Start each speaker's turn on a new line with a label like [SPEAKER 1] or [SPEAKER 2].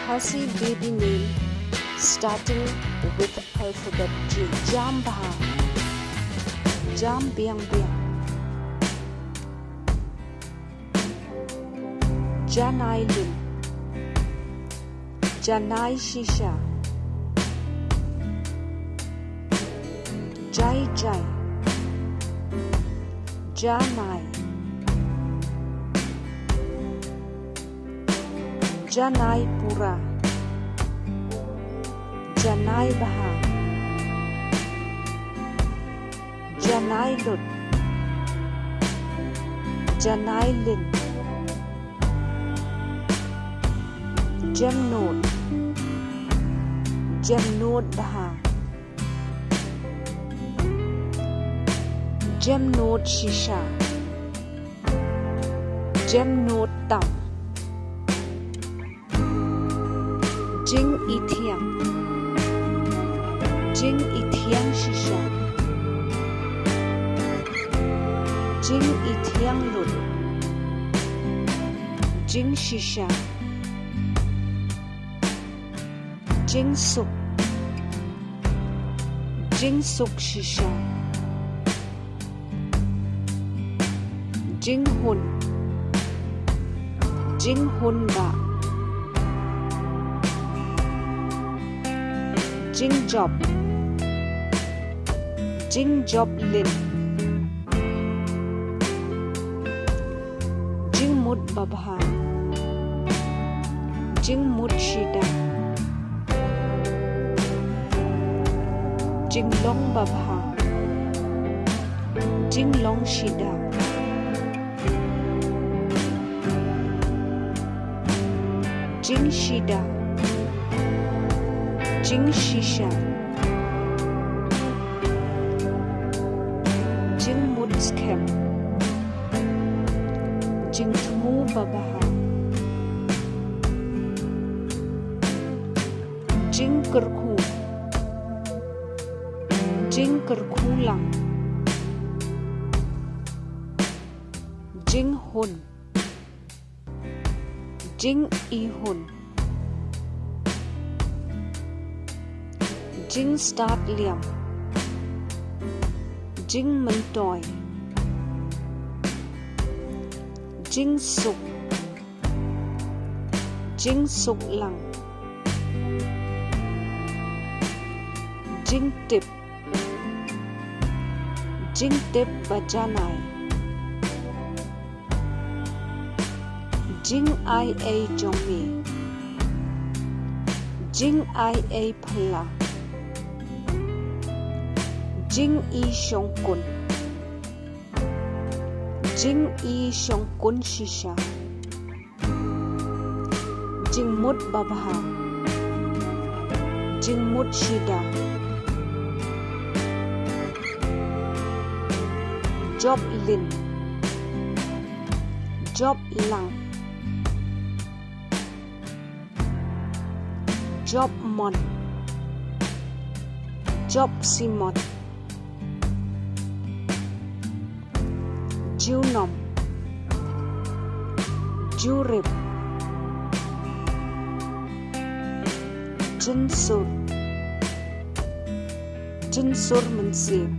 [SPEAKER 1] Khasi baby name starting with alphabet J. Jam Baha, Jam Biang Biang, Janai Lin, Janai Shisha, Jai Jai, Janai, Janai Pura, Janai Baha, Janai Lut, Janai Lin, Jamnod, Jamnod Baha, Jamnod Shisha, Jamnod Tam, Jing Ithiang, Jing Ithiang Shisha, Jing Ithiang Lut, Jing Shisha, Jing Suk, Jing Suk Shisha, Jing Hun, Jing Hun Ba, Jing Job, Jing Job Lin, Jing Mud Babha, Jing Mud Shida, Jing Long Babha, Jing Long Shida, Jing Shida, Jing Shisha, Jing Mudskem, Jing Tmu Babaha, Jing Kerku, Jing Kerkulang, Jing Hun, Jing Ihun, Jing Start Liam, Jing Mentoy, Jing Suk, Jing Suk Lang, Jing Tip, Jing Tip Bajanai, Jing Ia Jongmi, Jing Ia Phala, Jing I Shong Kun, Jing I Shong Kun Shisha, Jing Mud Babha, Jing Mud Shida, Job Lin, Job Lang, Job Mon, Job Simon, Junom, Jurib, Jinsur, Jinsur Mensim,